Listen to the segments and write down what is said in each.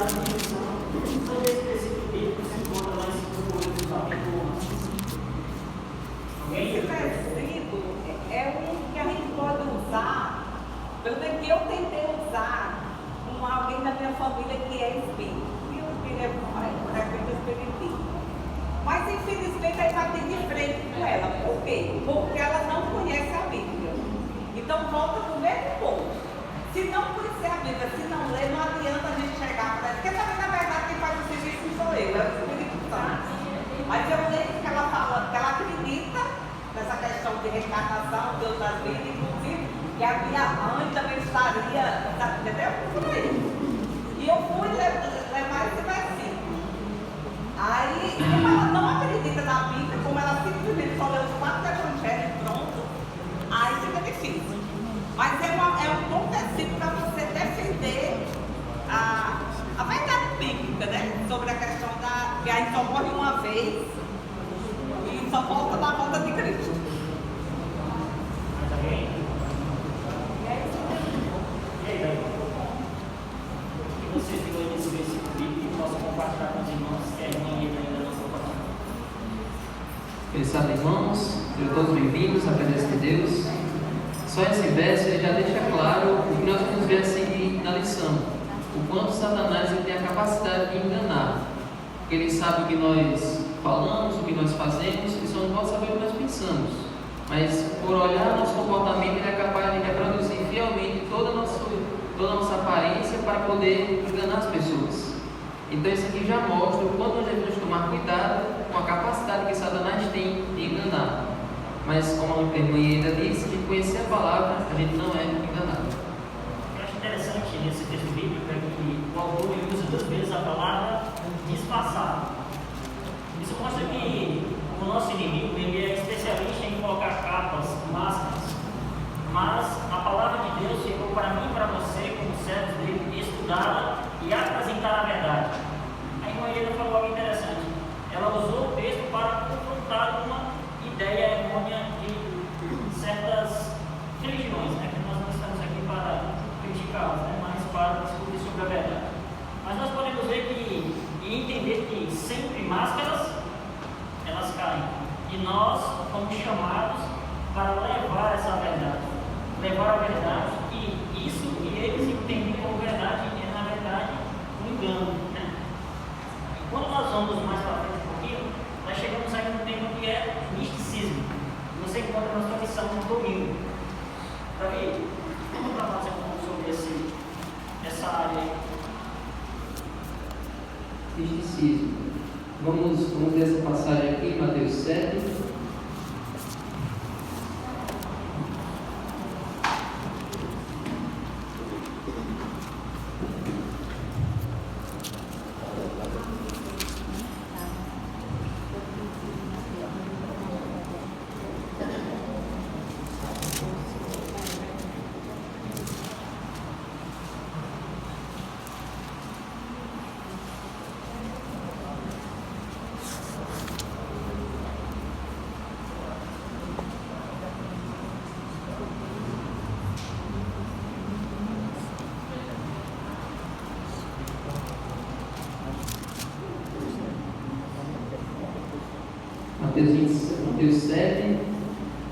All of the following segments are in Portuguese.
sobre esse princípio bíblico se encontra lá em 2 Coríntios capítulo 11. Esse versículo é um que a gente pode usar, pelo menos que eu tentei usar com alguém da minha família que é espírita. E o espírito frequenta espiritismo. Mas infelizmente aí bater de frente com ela. Por quê? Porque ela não conhece a Bíblia. Então volta para o mesmo ponto. Se não conhecer a Bíblia, se não ler, não adianta a gente chegar para ela. Porque também, na verdade, quem faz o serviço não sou eu, é o Espírito Santo. Mas eu lembro que ela fala, que ela acredita nessa questão de reencarnação, de outras vidas, inclusive, que a minha mãe também estaria, entendeu? Por aí. E eu fui levar esse versículo. Aí, como ela não acredita na Bíblia, como ela simplesmente só lê os 4 evangelhos pronto, aí fica difícil. Mas é um bom versículo para você defender a verdade bíblica, né? Sobre a questão que a gente só morre uma vez e só volta na volta de Cristo. Mais alguém? E é isso mesmo. E aí, Daí? O que você viu nesse versículo bíblico e possa compartilhar com os irmãos que a irmã ainda não compartilhou? Pensado, irmãos, sejam todos bem-vindos à presença de Deus. Só esse verso ele já deixa claro o que nós vamos ver assim na lição: o quanto Satanás ele tem a capacidade de enganar, porque ele sabe o que nós falamos, o que nós fazemos, e só não pode saber o que nós pensamos, mas por olhar nosso comportamento ele é capaz de reproduzir fielmente toda a nossa aparência para poder enganar as pessoas. Então isso aqui já mostra o quanto nós devemos tomar cuidado com a capacidade que Satanás tem de enganar. Mas como a irmã ainda disse, de conhecer a palavra, a gente não é enganado. Eu acho interessante nesse texto bíblico é que o autor usa 2 vezes a palavra disfarçado. Isso mostra que o nosso inimigo ele é especialista em colocar capas, máscaras. Mas a palavra de Deus chegou para mim e para você, como servos dele, estudá-la e apresentar a verdade. A irmã Helena falou algo interessante. Ela usou o texto para confrontar uma ideia errônea de certas religiões, né? Que nós não estamos aqui para criticá-las, né? Mas para discutir sobre a verdade. Mas nós podemos ver e entender que sempre máscaras elas caem, e nós fomos chamados para levar essa verdade, levar a verdade, e isso que eles entendem como verdade é na verdade um engano, né? Quando nós vamos mais para frente um pouquinho, nós chegamos aí num tema que é misticismo. Você encontra na sua lição no domingo. Davi, vamos para nós um pouco sobre essa área aí. Misticismo. Vamos ver essa passagem aqui em Mateus 7. Mateus 7,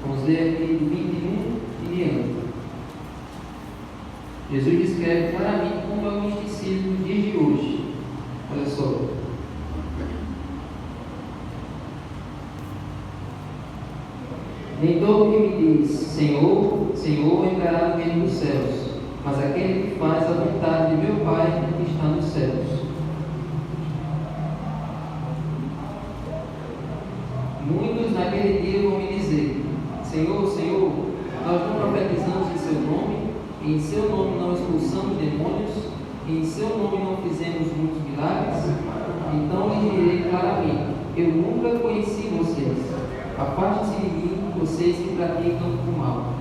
vamos ler aqui 21 e diante. Jesus descreve claramente como é o misticismo dos dias de hoje. Olha só. Nem todo que me diz Senhor, Senhor entrará no reino dos céus, mas aquele que faz a vontade de meu Pai que está nos céus. Muitos naquele dia vão me dizer: Senhor, Senhor, nós não profetizamos em seu nome, em seu nome não expulsamos demônios, em seu nome não fizemos muitos milagres? Então lhes direi claramente: eu nunca conheci vocês. Afaste-se de mim, vocês que praticam o mal.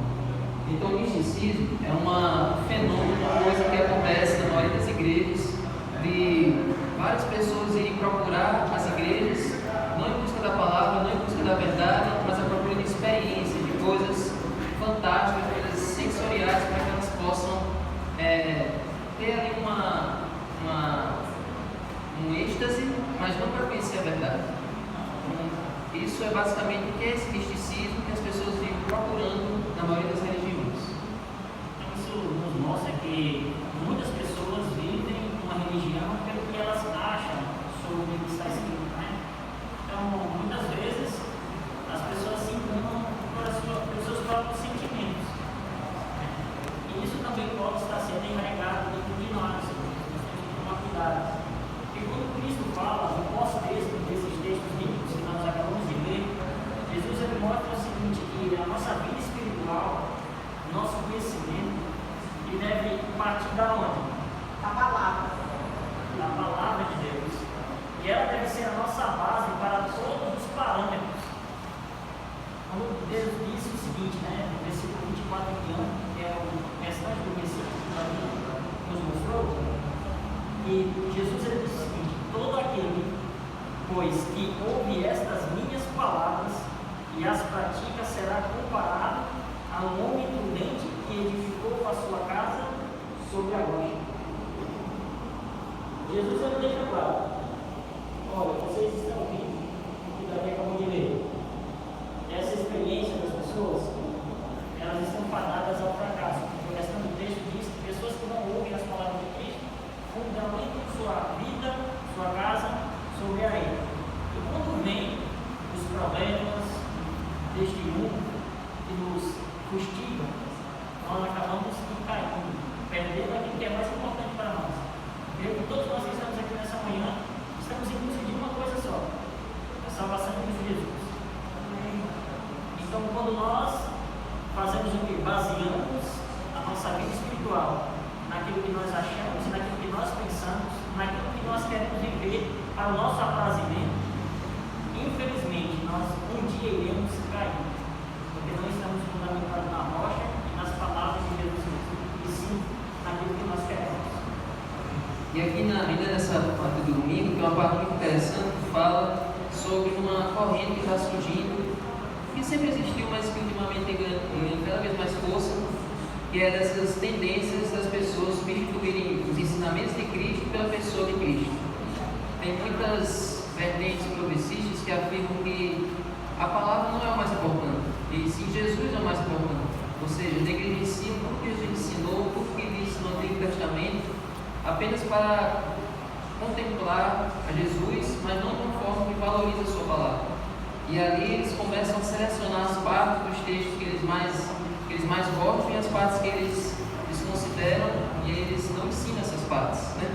Então o misticismo é um fenômeno, uma coisa que acontece na maioria das igrejas, de várias pessoas irem procurar as igrejas, não em busca da palavra, não em busca da verdade, mas a procura de experiência, de coisas fantásticas, coisas sensoriais, para que elas possam ter ali uma um êxtase, mas não para conhecer a verdade. Isso é basicamente o que é esse misticismo que as pessoas vivem procurando na maioria das religiões. Isso nos mostra que muitas pessoas vivem uma religião pelo que elas acham sobre o que está escrito, né? Então, muitas vezes, as pessoas se enganam pelos seus próprios sentimentos. E isso também pode estar sendo enraizado dentro de nós. Nós temos que tomar cuidado. Porque quando Cristo fala, no pós-texto desses textos bíblicos que nós acabamos de ler, Jesus ele mostra o seguinte, que a nossa vida espiritual, o nosso conhecimento, ele deve partir da onde? A palavra. Da palavra de Deus. E ela deve ser a nossa base para todos os parâmetros. Quando Deus disse o seguinte, né, no versículo 24 em diante, que é o restante do versículo que nos mostrou, e Jesus ele disse o seguinte: todo aquele, pois, que ouve estas minhas palavras e as pratica será comparado a um homem prudente que edificou a sua casa sobre a rocha. Jesus ele deixa claro: olha, vocês estão ouvindo o que Davi acabou de ler. Essa experiência das pessoas, elas estão fadadas ao fracasso. Porque o restante do texto diz que pessoas que não ouvem as palavras de Cristo fundamentam sua vida, sua casa sobre a ele. E quando vem os problemas deste mundo que nos fustigam, nós acabamos caindo, perdendo aquilo que é mais importante para nós. Eu e todos nós que estamos aqui nessa manhã, estamos em busca de uma coisa só: a salvação de Cristo Jesus. Então, quando nós fazemos o que? Baseamos a nossa vida espiritual naquilo que nós achamos, naquilo que nós pensamos, naquilo que nós queremos viver para o nosso aprazimento, infelizmente, nós um dia iremos cair, porque não estamos fundamentados na rocha e nas palavras de Jesus Cristo, e sim naquilo que nós queremos. E aqui ainda nessa parte do domingo, tem uma parte muito interessante que fala sobre uma corrente que está surgindo, que sempre existiu, mas que ultimamente tem ganhando cada vez mais força, que é dessas tendências das pessoas substituírem os ensinamentos de Cristo pela pessoa de Cristo. Tem muitas vertentes progressistas que afirmam que a palavra não é o mais importante, e sim Jesus é o mais importante. Ou seja, negligenciam tudo que Jesus ensinou, tudo que disse no Antigo Testamento, apenas para contemplar a Jesus, mas não de uma forma que valoriza a sua palavra. E ali eles começam a selecionar as partes dos textos que eles mais gostam e as partes que eles desconsideram, e eles não ensinam essas partes, né?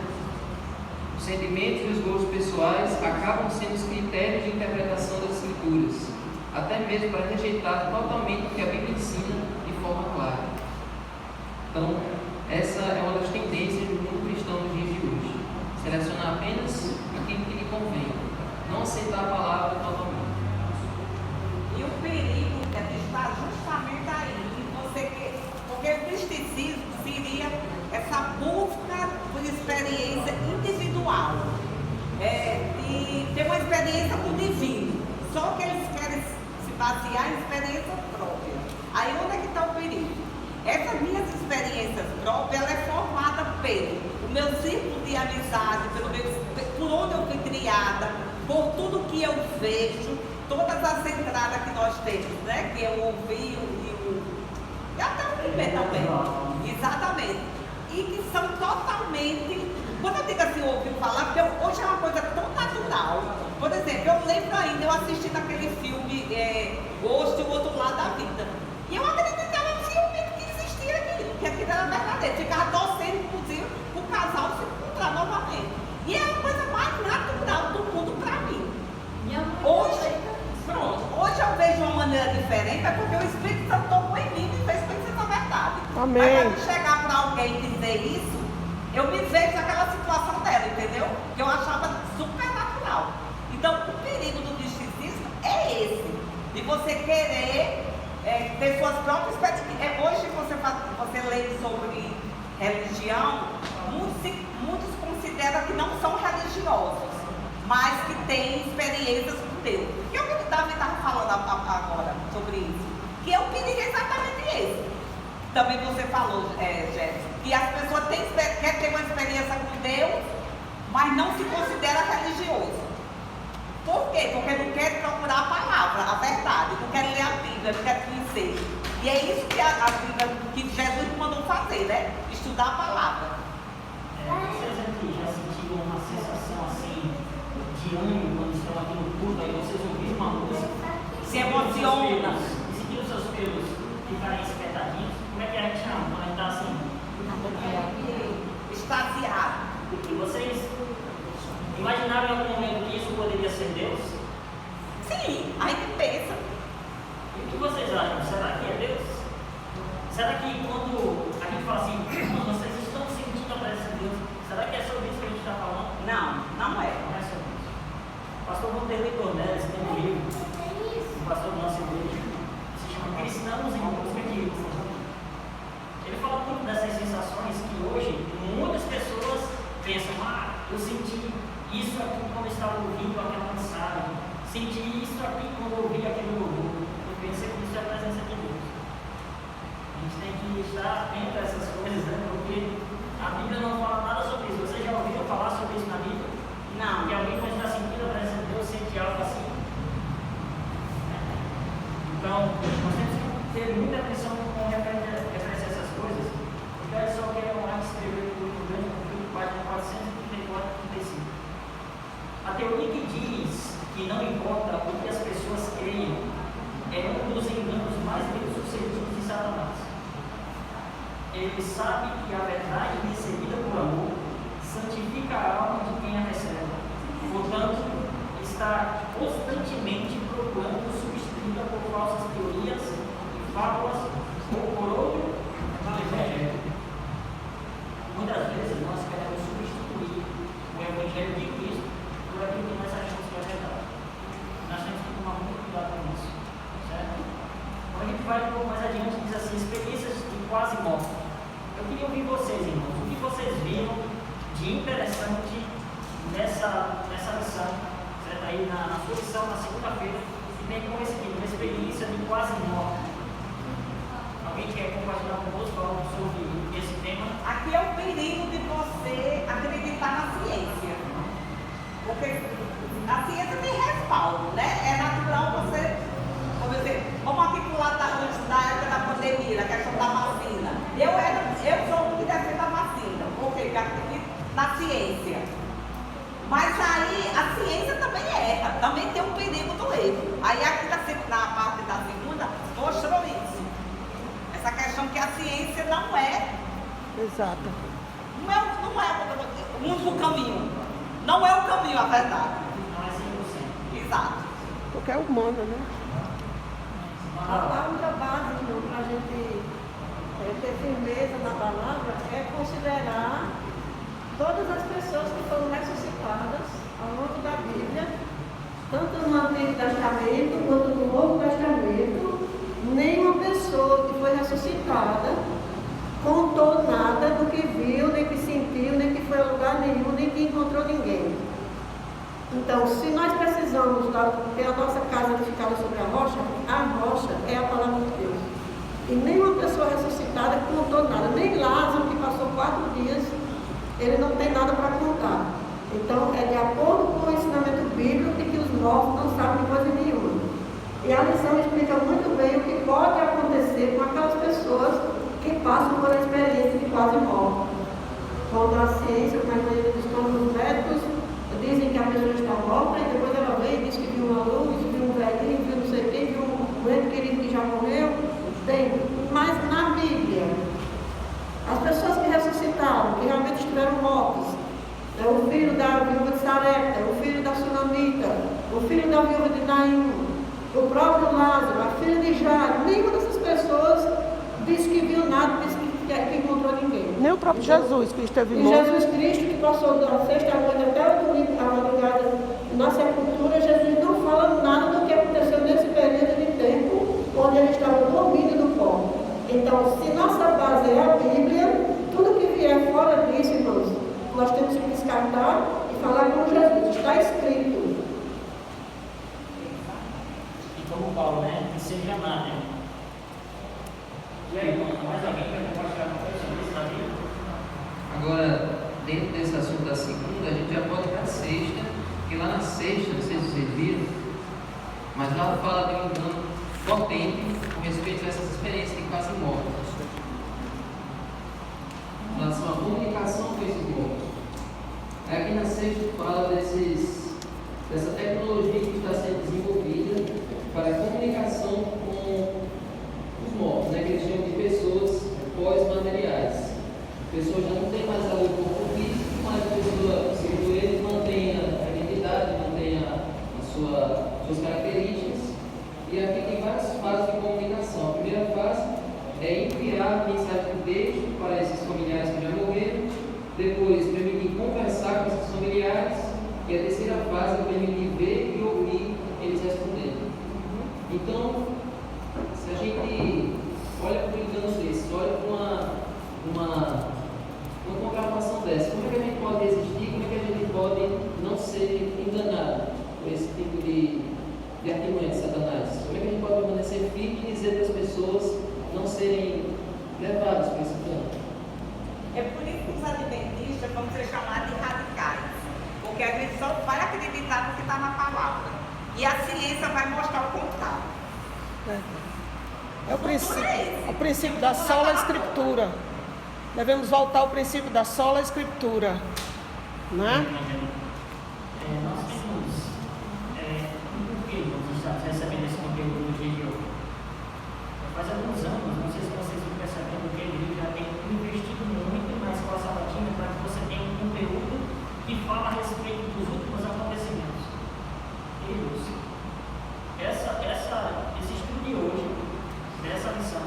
Os sentimentos e os gostos pessoais acabam sendo os critérios de interpretação das Escrituras, até mesmo para rejeitar totalmente o que a Bíblia ensina de forma clara. Então, essa é uma das tendências do mundo cristão nos dias de hoje: selecionar apenas aquilo que lhe convém, não aceitar a palavra totalmente. E o perigo está justamente aí, porque o misticismo seria essa busca por experiência individual, de ter uma experiência com o divino, só que eles querem se basear em experiência própria. Aí onde é que está o perigo? Essas minhas experiências próprias, ela é formada pelo meu círculo de amizade, por onde eu fui criada, por tudo que eu vejo, todas as entradas que nós temos, né? Que eu ouvi e até o primeiro também. Exatamente. E que são totalmente, quando eu digo assim, ouviu falar, porque hoje é uma coisa tão natural. Por exemplo, eu lembro ainda, eu assisti naquele filme Ghost e o Outro Lado da Vida. E eu acreditava fielmente que existia aquilo, que aquilo era verdadeiro. Ficava torcendo, inclusive, para o casal se encontrar novamente. E é a coisa mais natural do mundo para mim. Hoje eu vejo de uma maneira diferente, é porque o Espírito Santo tocou em mim e fez com que seja verdade. Amém. Mas quando chegar para alguém dizer isso, eu me vejo naquela situação dela, entendeu? Que eu achava super natural. Então, o perigo do misticismo é esse, de você querer ter suas próprias experiências. Hoje você lê sobre religião, muitos consideram que não são religiosos, mas que têm experiências com Deus. E o que o Davi estava falando agora sobre isso? Que é o perigo exatamente esse. Também você falou, Jéssica, que as pessoas querem ter uma experiência com Deus, mas não se considera religioso. Por quê? Porque não quer procurar a palavra, a verdade, não quer ler a Bíblia, não quer conhecer. E é isso que a Bíblia, que Jesus mandou fazer, né? Estudar a palavra. Vocês aqui já sentiram uma sensação assim de ânimo quando estão aqui no culto, aí vocês ouviram uma música, Se emociona. e sentiram seus pelos ficarem espetadinhos? Como é que a gente chama quando a gente está assim? Extasiado. E vocês imaginaram em algum momento que isso poderia ser Deus? Sim, a gente pensa. E o que vocês acham? Será que é Deus? Será que quando a gente fala assim, vocês estão sentindo a presença de Deus, será que é sobre isso que a gente está falando? Não, não é. Não é sobre isso. O pastor Monteiro Cornélio tem um livro, o pastor do nosso igreja, se chama Cristãos em Perspectiva. Ele fala muito dessas sensações que hoje muitas pessoas pensam, eu senti isso aqui quando estava ouvindo aquela mensagem, senti isso aqui quando ouvi aquele louvor. Eu pensei que isso é a presença de Deus. A gente tem que estar atento a essas coisas, né? Porque a Bíblia não fala nada sobre isso. Vocês já ouviram falar sobre isso na Bíblia? Não. Que alguém quando está sentindo a presença de Deus sente algo assim. Então, nós temos que ter muita atenção com referência a essas coisas. Porque olha só que é um arte escrever do livro grande, no livro página 434 e 35. A teoria que diz que não importa o que as pessoas creiam é um dos enganos mais bem-sucedidos de Satanás. Ele sabe que a verdade recebida por amor santifica a alma de quem a recebe. Portanto, está constantemente procurando substituí-la por falsas teorias e fábulas ou por outro evangelho. Muitas vezes nós queremos substituir o evangelho de Cristo por aquilo que nós achamos que é verdade. Nós temos que tomar muito cuidado com isso. Certo? Quando a gente vai um pouco mais adiante, diz assim, experiências de quase morte. Eu queria ouvir vocês, irmãos, o que vocês viram de interessante nessa lição, certo? Aí na sua lição, na segunda-feira, que tem como esse aqui, uma experiência de quase morte. Alguém quer compartilhar conosco algo sobre esse tema? Aqui é o perigo de você acreditar na ciência. Porque a ciência tem respaldo, né? É natural você, vamos dizer, vamos articular antes da época da pandemia, da questão da vacina. Eu sou um que defende a vacina, porque eu acredito na ciência. Mas aí a ciência também erra, também tem um perigo do erro. Aí aqui na parte da segunda mostrou isso. Essa questão que a ciência não é. Exato. Não é o único caminho. Não é o caminho, a verdade. Não é 100%. Exato. Porque é humano, né? A única base para a gente ter firmeza na palavra é considerar todas as pessoas que foram ressuscitadas ao longo da Bíblia, tanto no Antigo Testamento quanto no Novo Testamento. Nenhuma pessoa que foi ressuscitada contou nada do que viu, nem que sentiu, nem que foi a lugar nenhum, nem que encontrou ninguém. Então, se nós precisamos ter a nossa casa edificada sobre a rocha é a palavra de Deus. E nenhuma pessoa ressuscitada contou nada, nem Lázaro, que passou 4 dias, ele não tem nada para contar. Então, é de acordo com o ensinamento bíblico de que os mortos não sabem de coisa nenhuma. E a lição explica muito bem o que pode acontecer com aquelas pessoas que passam por a experiência de quase morte. Quando a ciência, como a maioria dos médicos, dizem que a pessoa está morta e depois ela vem e diz que viu uma luz, viu um velhinho, viu não sei quem, viu um ente querido que já morreu. Tem. Mas na Bíblia, as pessoas que ressuscitaram, que realmente estiveram mortas, o filho da viúva de Sarepta, o filho da Sunamita, o filho da viúva de Naim, o próprio Lázaro, a filha de Jairo, nenhuma dessas pessoas disse que viu nada, disse que encontrou ninguém. Nem o próprio Jesus, que esteve E morto. Jesus Cristo, que passou da sexta-noite até o domingo, a madrugada na sepultura, Jesus não fala nada do que aconteceu nesse período de tempo onde ele estava dormindo no pó. Então, se nossa base é a Bíblia, tudo que vier fora disso, irmãos, nós temos que descartar e falar com Jesus. Está escrito. E como Paulo, né? Que se enganar, né? E aí, mais alguém quer compartilhar uma coisa sobre isso na Bíblia? Agora, dentro desse assunto da segunda, a gente já pode ir para a sexta, porque lá na sexta, não sei se vocês viram, mas lá fala de um engano potente com respeito a essas experiências de quase mortes. Em relação à comunicação com esses mortos. Aqui na sexta fala dessa tecnologia que está sendo desenvolvida para a comunicação com os mortos, né, que eles chamam de pessoas pós-materiais. A pessoa já não tem mais ali o corpo físico, mas a pessoa, segundo eles, mantém a identidade, mantém suas características. E aqui tem várias fases de comunicação. A primeira fase é enviar mensagem de texto para esses familiares que já morreram, depois permitir conversar com esses familiares, e a terceira fase é permitir ver e ouvir eles respondendo. Então, se a gente olha para um engano desse, olha para uma programação dessa, como é que a gente pode resistir, como é que a gente pode não ser enganado por esse tipo de artimanha de Satanás? Como é que a gente pode permanecer firme e dizer para as pessoas não serem levadas por esse plano? É por isso que os adventistas vão ser chamados de radicais, porque a gente só vai acreditar no que está na palavra, e a ciência vai mostrar o contrário. É o princípio da sola escritura. Devemos voltar ao princípio da sola escritura, né? Nós temos um porquê nós estamos recebendo esse conteúdo no dia de hoje. Faz alguns anos, não sei se vocês estão percebendo que a igreja já tem investido muito na escola sabatina para que você tenha um conteúdo que fala a respeito dos últimos acontecimentos. Esse estudo de hoje, dessa lição,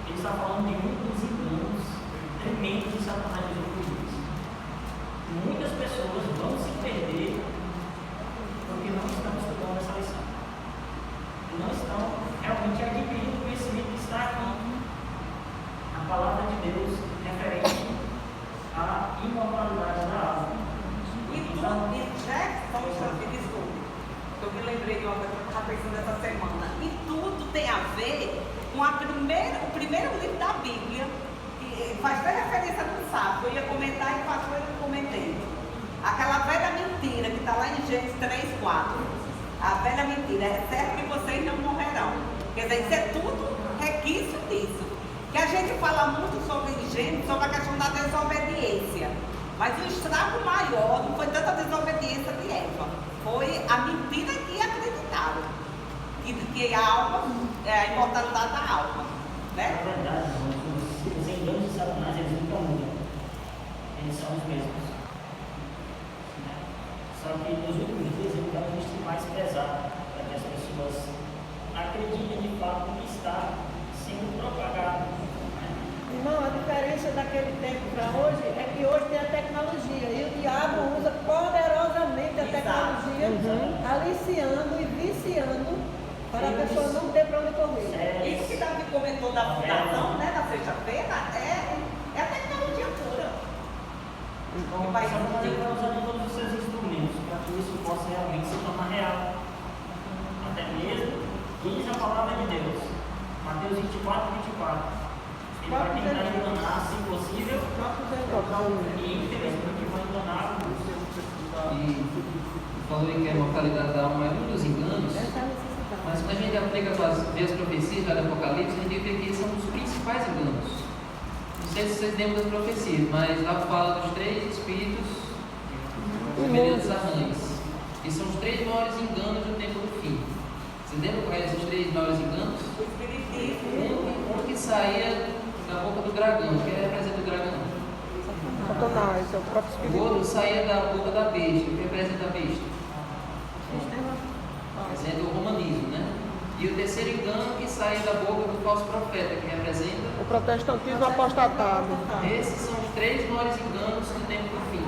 ele está falando de um dos enganos tremendos de Satanás nos últimos dias. Muitas pessoas vão se perder porque não estão estudando essa lição. Não estão realmente adquirindo o conhecimento que está aqui. A palavra de Deus referente à imortalidade da alma. E Jackson, desculpe, eu me lembrei de uma coisa que eu estava pensando essa semana. E tudo tem a ver com o primeiro livro da Bíblia, que faz bem referência no sábado. Eu ia comentar e passou eu não comentei. Aquela velha mentira que está lá em Gênesis 3:4. A velha mentira, é certo que vocês não morrerão. Quer dizer, isso é tudo requisito disso. Que a gente fala muito sobre Gênesis, sobre a questão da desobediência. Mas o estrago maior não foi tanta desobediência de Eva, foi a mentira que acreditaram. Que a alma, a imortalidade da alma. Né? Na verdade, os enganos de Satanás, eles nunca mudam. Eles são os mesmos. Só que nos últimos dias ele está muito mais pesado para que as pessoas acreditem de fato no que está sendo propagado. Irmão, a diferença daquele tempo para hoje é que hoje tem a tecnologia e o diabo usa poderosamente a tecnologia, aliciando e viciando para a pessoa não ter para onde correr. Isso que Davi comentou da fundação, né, na sexta-feira, é a tecnologia pura. Então, Satanás vai usando todos os seus instrumentos para que isso possa realmente se tornar real. Até mesmo, diz a palavra de Deus, Mateus 24:24. Ele vai tentar enganar, se possível, e infelizmente vai enganar alguns. E falou que a imortalidade da alma é um dos enganos, mas quando a gente aplica vê as profecias lá do Apocalipse, a gente vê que eles são os principais enganos. Não sei se vocês lembram das profecias, mas lá fala dos 3 espíritos venenosos arranhos, que são os 3 maiores enganos do tempo do fim. Vocês lembram quais são os 3 maiores enganos? O espiritismo. Um que saía da boca do dragão, que representa o dragão. Satanás, é o próprio O espírito. outro saía da boca da besta, que representa a besta. Representa o romanismo, né? E o terceiro engano que saía da boca do falso profeta, que representa O protestantismo apostatado. Esses são os 3 maiores enganos do tempo do fim.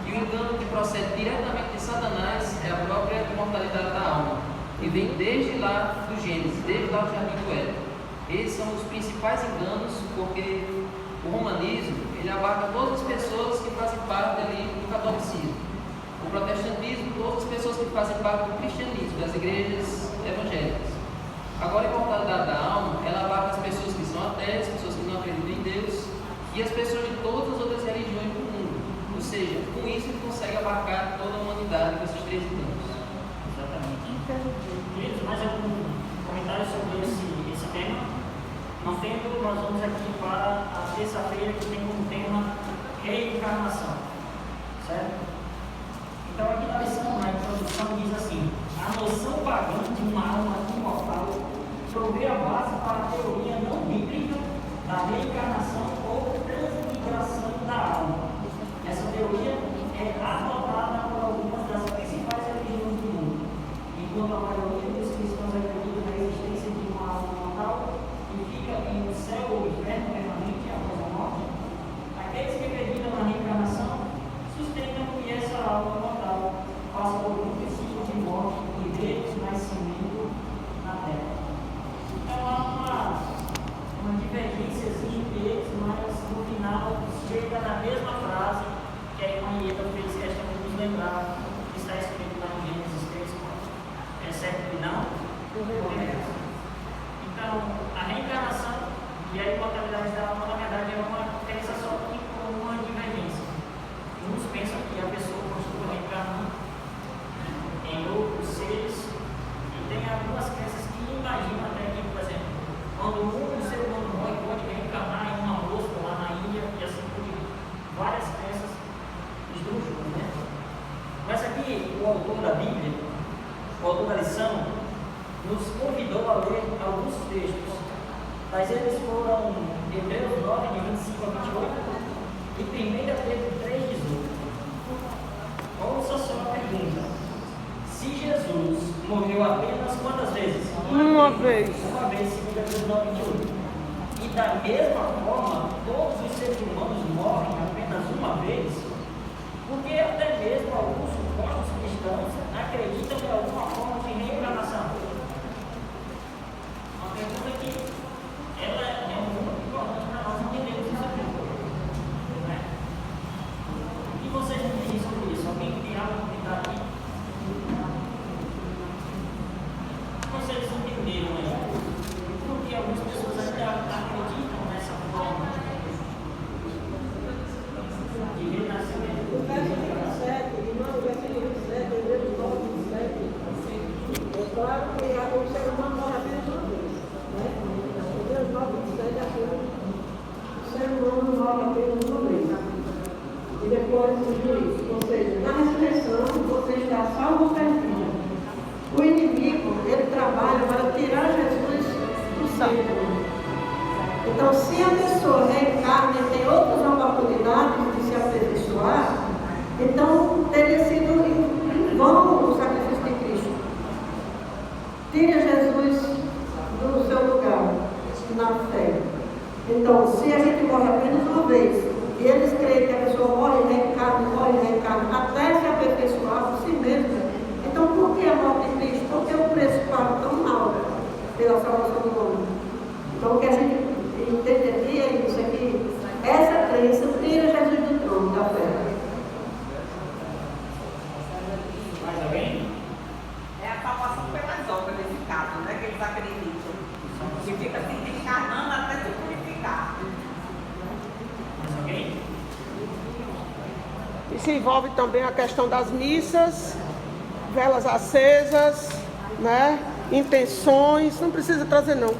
E o engano que procede diretamente de Satanás é a própria imortalidade da alma, que vem desde lá do Gênesis, desde lá do Jardim do Éden. Esses são os principais enganos, porque o romanismo ele abarca todas as pessoas que fazem parte ali do catolicismo. O protestantismo, todas as pessoas que fazem parte do cristianismo, das igrejas evangélicas. Agora, a imortalidade da alma, ela abarca as pessoas que são ateias, as pessoas que não acreditam em Deus, e as pessoas de todas as outras religiões do mundo. Os seja, com isso ele consegue abarcar toda a humanidade com esses 13 anos. Exatamente. Queridos, mais algum comentário sobre esse tema? Não tendo, nós vamos aqui para a terça-feira, que tem como tema reencarnação. Certo? Então, aqui na lição, na introdução, diz assim: a noção pagã de uma alma imortal provê a base para a teoria não bíblica da reencarnação ou transmigração da alma. Essa teoria é adotada por algumas das principais religiões do mundo, enquanto a maioria dos cristãos acredita na existência de uma alma mortal que fica em um céu ou inferno permanente após a morte. Aqueles que acreditam na reencarnação sustentam que essa alma mortal passa por um ciclo de morte e renascimento na Terra. Então há uma divergência entre eles, mas no final chega na mesma frase que a irmã Ieda fez questão de nos lembrar, que está escrito lá em Gênesis 3:4. É certo que não? Então, a reencarnação e a imortalidade da alma, na verdade, é uma crença só que com uma divergência. Uns pensam que a pessoa continua reencarnando em outros seres, e tem algumas crenças que imaginam até que, por exemplo, quando um ser humano morre, pode reencarnar em uma mosca lá na Índia, e assim por diante. Várias crenças esdrúxulas, né? Mas aqui, o autor da Bíblia, o autor da lição, nos convidou a ler alguns textos, mas eles foram Hebreus 9, de 25 a 28, e 1 Pedro 3:18. Ouça só a pergunta: se Jesus morreu apenas quantas vezes? Uma vez. Uma vez, segundo Hebreus 9, 28. E da mesma forma, todos os seres humanos morrem apenas uma vez, porque até mesmo alguns supostos cristãos acreditam em alguma forma de reencarnação. Uma pergunta que ela é muito importante para nós entendermos isso aqui. Né? O que vocês me dizem sobre isso? Alguém tem algo a comentar aqui? Vocês entenderam aí? Porque algumas pessoas ainda acreditam nessa forma de renascimento. O verso 27, irmão, o verso 27, Hebreus 9, 27, é claro que o ser humano morre apenas uma vez. Né? Hebreus 9, 27 afirma que o ser humano morre apenas uma vez. E depois o juízo. Ou seja, na ressurreição você está salvo ou perdido. O inimigo, ele trabalha para tirar Jesus do centro. Então, se a pessoa reencarna e tem outras oportunidades de se aperfeiçoar, então teria sido em vão o sacrifício de Cristo. Tire Jesus do seu lugar na fé. Então, se a gente morre apenas uma vez, e eles creem que a pessoa morre e reencarna, até se aperfeiçoar por si mesma, então por que a morte de Cristo? Porque o preço pago tão alto pela salvação do homem. Então, o que a gente entenderia é isso aqui, essa crença tira Jesus do trono da fé. Mais alguém? É a salvação pelas obras nesse caso, né? Que eles acreditam. Que fica se reencarnando até se purificar. Mais alguém? E se envolve também a questão das missas, velas acesas, né? Intenções, não precisa trazer não.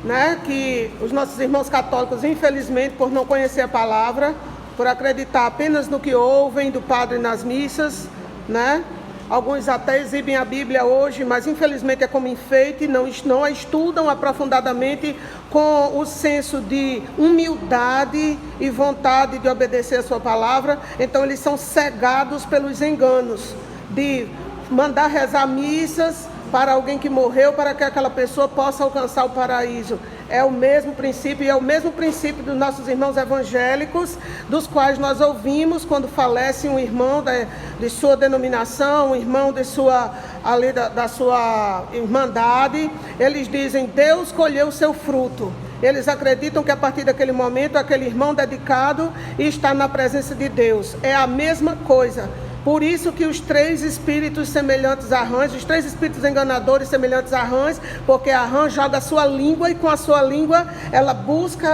Né? Que os nossos irmãos católicos, infelizmente, por não conhecer a palavra, por acreditar apenas no que ouvem do padre nas missas, né? Alguns até exibem a Bíblia hoje, mas infelizmente é como enfeite, não a estudam aprofundadamente com o senso de humildade e vontade de obedecer a sua palavra. Então eles são cegados pelos enganos de mandar rezar missas para alguém que morreu, para que aquela pessoa possa alcançar o paraíso. É o mesmo princípio, e é o mesmo princípio dos nossos irmãos evangélicos, dos quais nós ouvimos quando falece um irmão de sua denominação, um irmão de sua, ali da sua irmandade. Eles dizem: Deus colheu o seu fruto. Eles acreditam que a partir daquele momento, aquele irmão dedicado está na presença de Deus. É a mesma coisa. Por isso que os 3 espíritos semelhantes a rãs, os 3 espíritos enganadores semelhantes a rãs, porque a rã joga a sua língua e com a sua língua ela busca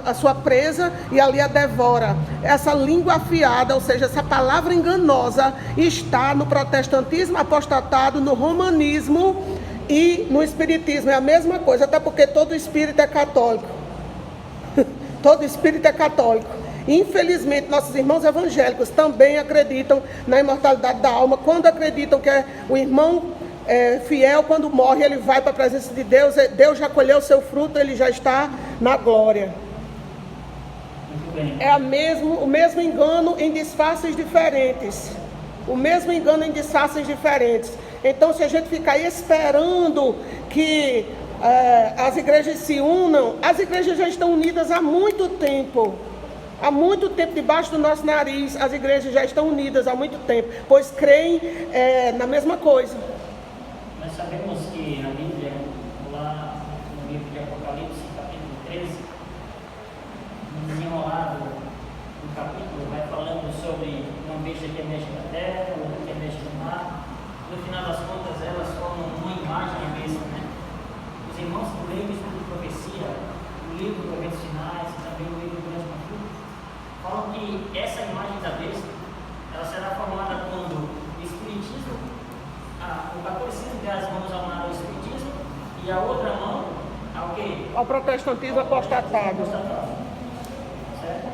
a sua presa e ali a devora. Essa língua afiada, ou seja, essa palavra enganosa, está no protestantismo apostatado, no romanismo e no espiritismo. É a mesma coisa, até porque todo espírito é católico. Todo espírito é católico. Infelizmente, nossos irmãos evangélicos também acreditam na imortalidade da alma. Quando acreditam que o irmão fiel, quando morre, ele vai para a presença de Deus. Deus já colheu o seu fruto, ele já está na glória. É o mesmo engano em disfarces diferentes. O mesmo engano em disfarces diferentes. Então, se a gente ficar aí esperando que as igrejas se unam, as igrejas já estão unidas há muito tempo. Há muito tempo, debaixo do nosso nariz, as igrejas já estão unidas há muito tempo, pois creem na mesma coisa. Nós sabemos que na Bíblia, lá no livro de Apocalipse, capítulo 13, desenrolado no capítulo, vai falando sobre uma besta que mexe na terra, outra que mexe no mar. No final das contas, elas formam uma imagem à besta, né? Os irmãos que leem o estudo de profecia, o livro do Eventos Finais, e também o livro do Grande Conflito, falam que essa imagem da besta, ela será formada quando o espiritismo, o catolicismo dá as mãos ao lado do espiritismo e a outra mão ao quê? Ao protestantismo apostatado. Certo?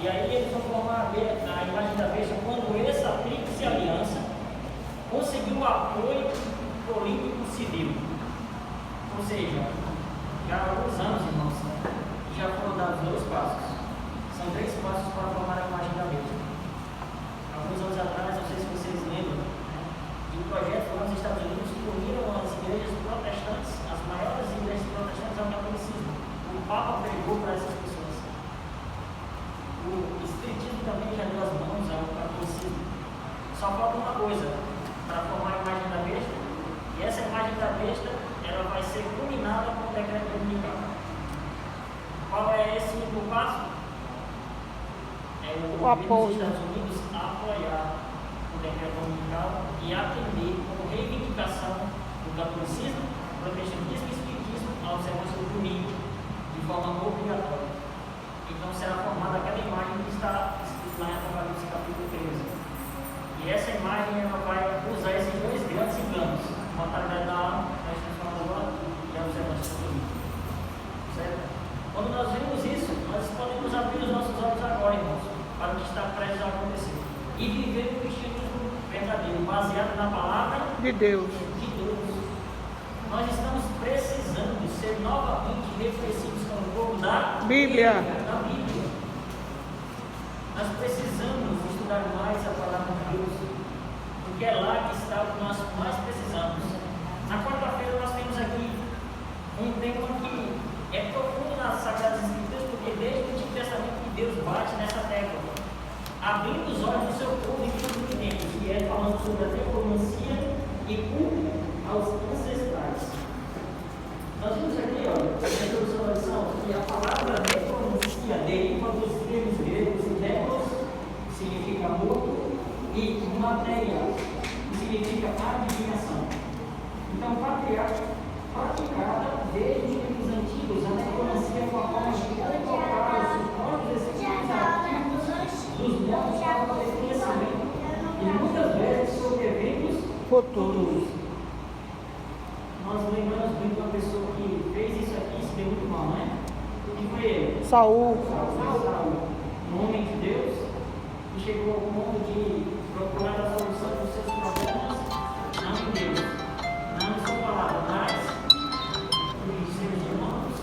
E aí eles vão formar a imagem da besta quando essa tríplice aliança conseguiu o apoio político civil. Ou seja, já há alguns anos, irmãos, já foram dados 2 passos. São 3 passos para formar a imagem da besta. Alguns anos atrás, não sei se vocês lembram, de um projeto lá nos Estados Unidos que uniram as igrejas protestantes, as maiores igrejas protestantes ao catolicismo. O Papa pregou para essas pessoas. O espiritismo também já deu as mãos ao catolicismo. Só falta uma coisa para formar a imagem da besta, e essa imagem da besta ela vai ser culminada com o decreto dominical. Qual é esse último passo? O governo dos Estados Unidos apoiar o decreto dominical e atender como reivindicação do catolicismo, protestantismo e espiritismo a observância do domingo de forma obrigatória. Então será formada aquela imagem que está escrita lá em Apocalipse capítulo 13. E essa imagem ela vai usar esses 2 grandes enganos, a mortalidade da alma, que nós estamos falando agora, e a observância do domingo. Certo? Quando nós vemos isso, nós podemos abrir os nossos olhos agora, irmãos, para o que está prestes a acontecer. E viver o cristianismo verdadeiro, baseado na palavra de Deus. Nós estamos precisando ser novamente reconhecidos como o povo da Bíblia. Da Bíblia. Nós precisamos estudar mais a palavra de Deus, porque é lá que está o que nós mais precisamos. Na quarta-feira nós temos aqui um tema que é profundo nas Sagradas Escrituras, porque desde o Antigo Testamento que Deus bate nessa tecla, abrindo os olhos do seu povo em entendimento, que é falando sobre a teocomancia e culto aos ancestrais. Nós vimos aqui, na introdução da lição, que a palavra teocomancia deriva dos termos gregos "nekros", que significa morto, e "matéria", que significa adivinhação. Então, praticada desde os antigos, a necromancia foi a forma de convocar os próprios espíritos ativos dos mortos para o conhecimento, e muitas vezes sobre eventos futuros. Nós lembramos muito de uma pessoa que fez isso aqui e se deu muito mal, né? E foi ele? Saul. Um homem de Deus, que chegou ao ponto de procurar a solução dos seus problemas, não em Deus, não em sua palavra, mas os seus irmãos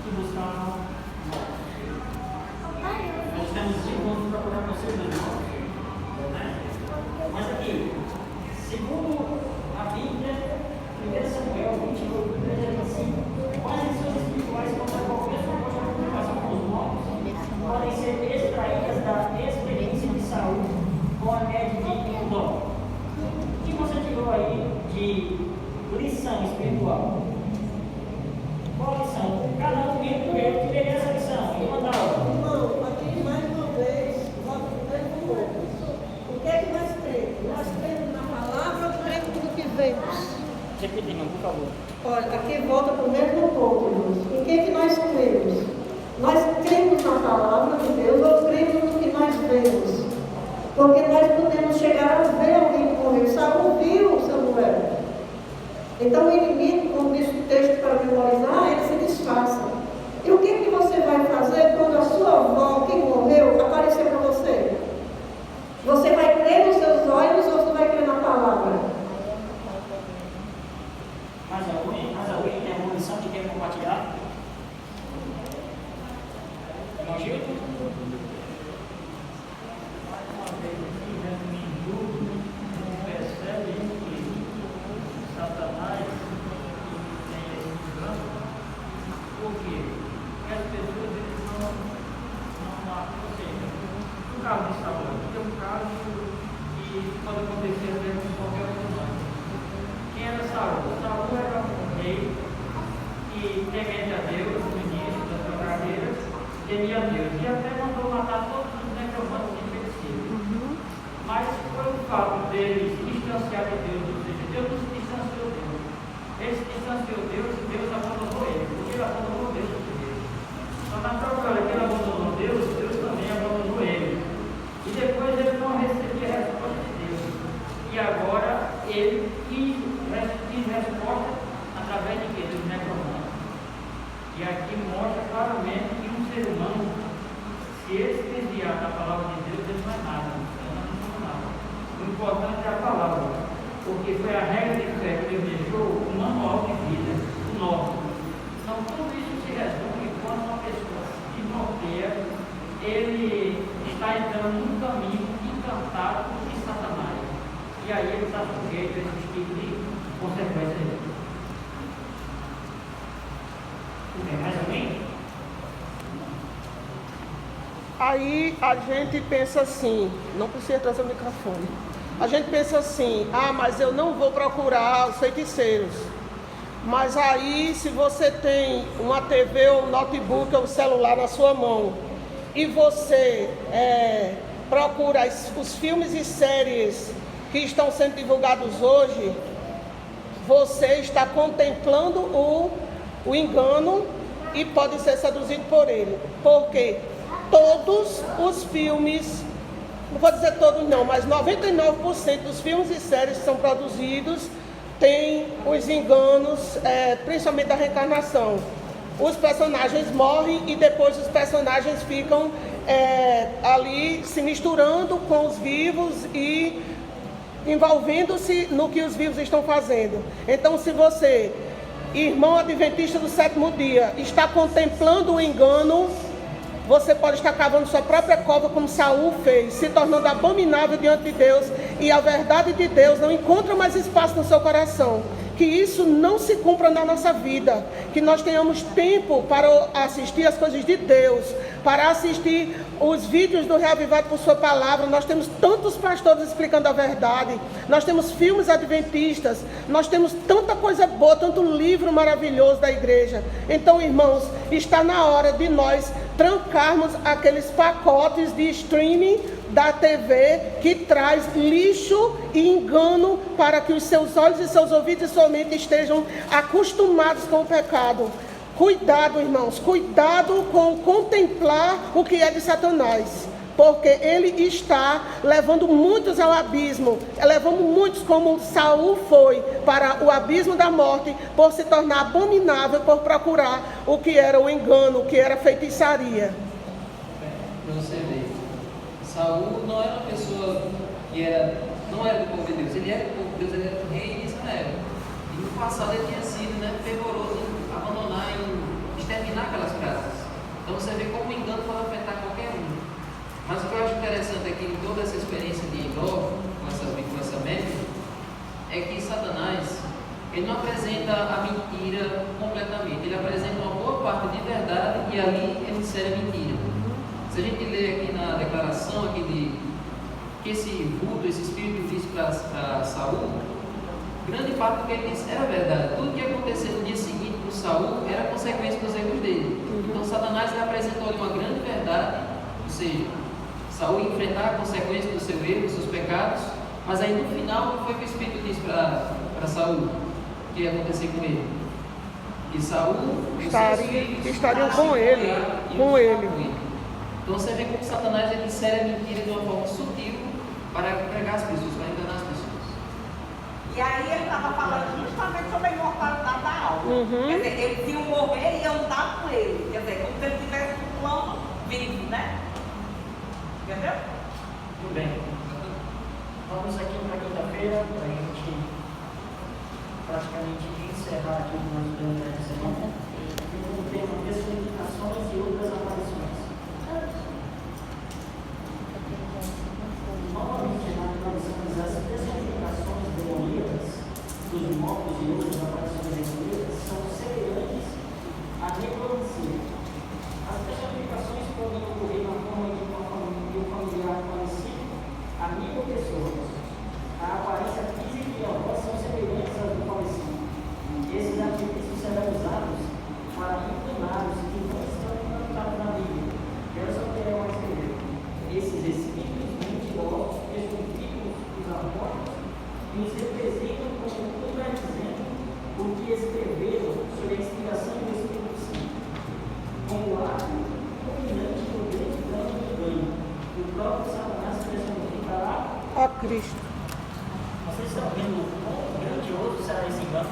que buscavam morte. Nós temos irmãos procurar com seus irmãos, né? Mas aqui, segundo a Bíblia, 1 Samuel 28, 13 assim, quais lições espirituais contra qualquer suposta comunicação com os mortos Então o inimigo, como diz o texto para memorizar, ele se disfarça. E o que você vai fazer quando a sua avó, que morreu, aparecer para você? Você vai crer nos seus olhos ou você vai crer na palavra? Mas alguém tem uma missão que quer compartilhar? Irmão Gilton? Percebe que Satanás tem esse engano? Por quê? Porque as pessoas eles não ou seja, no caso de Saul, tem um caso que pode acontecer mesmo com qualquer outro humano. Quem era Saul? Saul era um rei que temente a Deus no início da sua carreira, temia a Deus e até mandou matar todos os necromantes e feiticeiros. Mas foi o fato dele se distanciar de Deus, ou seja, Deus não se distanciou dele. Ele se distanciou de Deus e Deus abandonou ele, porque ele abandonou Deus primeiro. Então, na própria hora que ele abandonou Deus, Deus também abandonou ele. E depois ele não recebia a resposta de Deus. E agora ele quis resposta através de quê? Dos necromantes. E aqui mostra claramente que um ser humano, se ele se desviar da palavra de Deus, ele não é nada. O importante é a palavra, porque foi a regra de fé que Deus deixou, o manual de vida, o norte. Então, tudo isso se resume quando uma pessoa se norteia, ele está entrando num caminho encantado de Satanás. E aí ele está sujeito a esse tipo de consequência. Tem mais alguém? Aí a gente pensa assim, não precisa trazer o microfone. A gente pensa assim, mas eu não vou procurar os feiticeiros. Mas aí, se você tem uma TV ou um notebook ou um celular na sua mão e você procura os filmes e séries que estão sendo divulgados hoje, você está contemplando o engano e pode ser seduzido por ele. Porque todos os filmes, não vou dizer todos não, mas 99% dos filmes e séries que são produzidos tem os enganos, principalmente da reencarnação. Os personagens morrem e depois os personagens ficam ali se misturando com os vivos e envolvendo-se no que os vivos estão fazendo. Então, se você, irmão adventista do sétimo dia, está contemplando o engano, você pode estar cavando sua própria cova como Saul fez, se tornando abominável diante de Deus, e a verdade de Deus não encontra mais espaço no seu coração. Que isso não se cumpra na nossa vida, que nós tenhamos tempo para assistir as coisas de Deus, para assistir os vídeos do Reavivado por Sua Palavra. Nós temos tantos pastores explicando a verdade, nós temos filmes adventistas, nós temos tanta coisa boa, tanto livro maravilhoso da igreja. Então, irmãos, está na hora de nós trancarmos aqueles pacotes de streaming da TV que traz lixo e engano para que os seus olhos e seus ouvidos e sua mente estejam acostumados com o pecado. Cuidado, irmãos, cuidado com contemplar o que é de Satanás, porque ele está levando muitos ao abismo, levando muitos, como Saul foi, para o abismo da morte, por se tornar abominável, por procurar o que era o engano, o que era feitiçaria. Para você ver, Saul não era uma pessoa que não era do povo de Deus, ele era do povo de Deus, ele era o rei de Israel. E no passado ele tinha sido fervoroso em abandonar, em exterminar aquelas praças. Então você vê como o engano pode afetar qualquer um. Mas o que eu acho interessante aqui em toda essa experiência de Enoque, com essa média, é que Satanás, ele não apresenta a mentira completamente, ele apresenta uma boa parte de verdade e ali ele insere a mentira. Se a gente ler aqui na declaração aqui que esse vulto, esse espírito disse para Saul, grande parte do que ele disse era verdade. Tudo que aconteceu no dia seguinte com Saul era consequência dos erros dele. Então Satanás ele apresentou ali uma grande verdade, ou seja, Saul ia enfrentar a consequência do seu erro, dos seus pecados, mas aí no final, o que foi que o Espírito disse para Saul? O que ia acontecer com ele? Que Saul estariam com ele. Então você vê como Satanás ele insere a mentira de uma forma sutil para pregar as pessoas, para enganar as pessoas. E aí ele estava falando justamente sobre a imortalidade da alma. Uhum. Quer dizer, eles iam morrer e iam andar com ele. Quer dizer, como se ele tivesse um plano vivo, né? Entendeu? Muito bem. Vamos aqui para quinta-feira, para a gente praticamente encerrar aqui o nosso plano da semana. Com o tema personificações e outras aparições. Novamente, nós analisamos as personificações demoníacas dos mortos e outras aparições demoníacas são semelhantes à necromancia. As personificações podem ocorrer na forma de um familiar falecido, amigo ou pessoas. A aparência física e a voz são semelhantes às do falecido. Esses artifícios serão usados para enganar os que não estão encantados na Bíblia. Eu só quero mais escrever. Esses espíritos mentirosos personificam os apóstolos e os representam como contradizendo o que escreveram sobre a inspiração do Espírito Santo. Como o ato dominante do grande plano do engano, o próprio Satanás personificará Ó Cristo. Vocês estão vendo o quão grandioso será esse engano?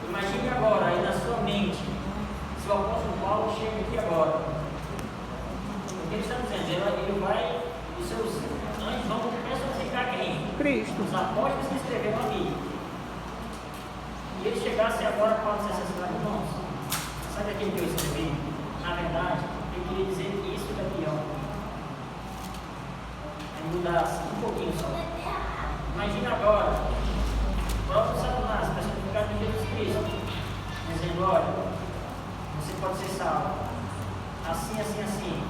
Imagine agora, aí na sua mente, se o apóstolo Paulo chega aqui agora. O que ele está dizendo? Ele vai, os seus anjos vão personificar quem? Cristo. Os apóstolos que escreveram a Bíblia. E ele chegasse agora para os necessidades, irmãos, sabe aquele que eu escrevi? Na verdade, eu queria dizer isso daqui, ó. É mudar assim, um pouquinho só. Imagina agora, o próprio Satanás, personificado em Jesus Cristo, dizendo: olha, você pode ser salvo, assim, assim, assim,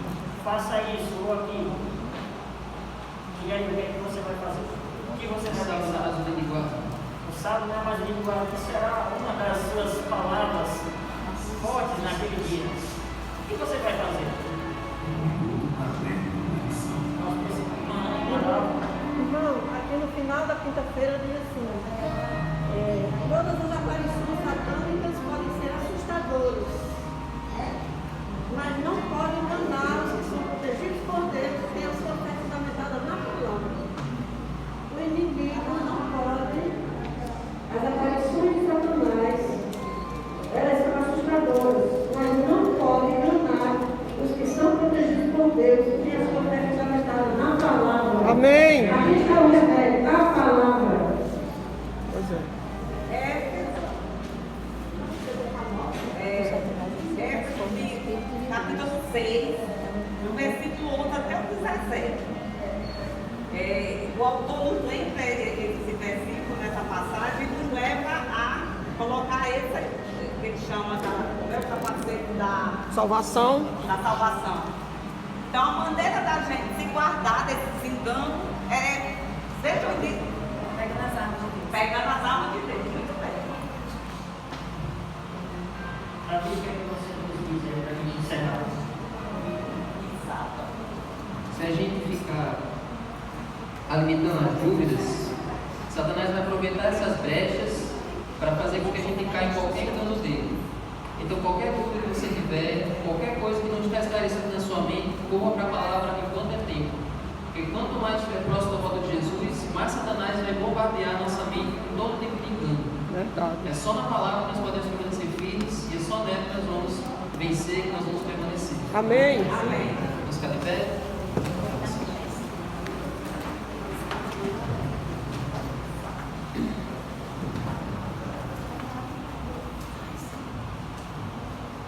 faça isso ou aquilo. E aí, o que é que você vai fazer? O que você vai pensar? O sábado não é mais o linguagem, que será uma das suas palavras fortes naquele dia. O que você vai fazer? Nós precisamos. Irmão, aqui no final da quinta-feira diz assim, todas as aparições satânicas podem ser assustadoras, mas não podem enganar os que são protegidos por Deus e têm a sua fé fundamentada na palavra. O inimigo não pode, as aparições de Satanás, elas são assustadoras, mas não podem enganar os que são protegidos por Deus e têm a sua fé fundamentada na palavra. Amém. Aqui está o remédio, a palavra. Pois é. Capítulo 6, no versículo 11 até o 17. O autor nos lembra esse versículo nessa passagem e nos leva a colocar esse que ele chama o capacete da Salvação. salvação. Então, a maneira da gente se guardar desses enganos é, seja unido, pegando as armas de Deus. Muito bem. A Bíblia que você nos diz aí para a gente encerrar. Exato. Se a gente ficar alimentando as dúvidas, Satanás vai aproveitar essas brechas para fazer com que a gente caia em qualquer engano dele. Então, qualquer dúvida que você tiver, qualquer coisa que não estiver esclarecida na sua mente, corra para a palavra enquanto é tempo. Porque quanto mais estiver próximo da volta de Jesus, mais Satanás vai bombardear a nossa mente com todo tipo de engano. Verdade. É só na palavra que nós podemos permanecer firmes e é só nela que nós vamos vencer, que nós vamos permanecer. Amém. Amém. Vamos ficar de pé?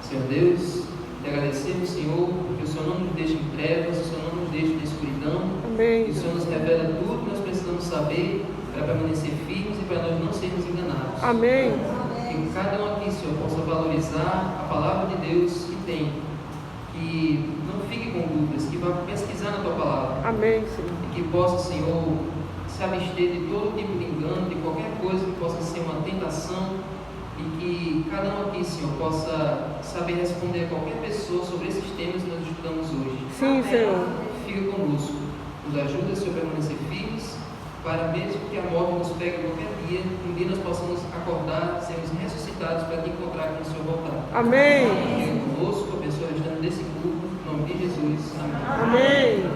Senhor Deus, te agradecemos, Senhor, porque o Senhor não nos deixa em trevas, o Senhor não nos deixa na escuridão. Amém. E o Senhor nos revela tudo que nós precisamos saber para permanecer firmes e para nós não sermos enganados. Amém. Que cada um aqui, Senhor, possa valorizar a palavra de Deus que tem. Que não fique com dúvidas, que vá pesquisar na tua palavra. Amém, Senhor. E que possa, Senhor, se abster de todo tipo de engano, de qualquer coisa que possa ser uma tentação. E que cada um aqui, Senhor, possa saber responder a qualquer pessoa sobre esses temas que nós estudamos hoje. Sim, Senhor. Fica conosco. Nos ajuda, Senhor, a permanecer firmes, para mesmo que a morte nos pegue qualquer dia, um dia nós possamos acordar, sermos ressuscitados para te encontrar quando o Senhor voltar. Amém. Fica conosco, a pessoa restante desse culto, em nome de Jesus. Amém. Amém.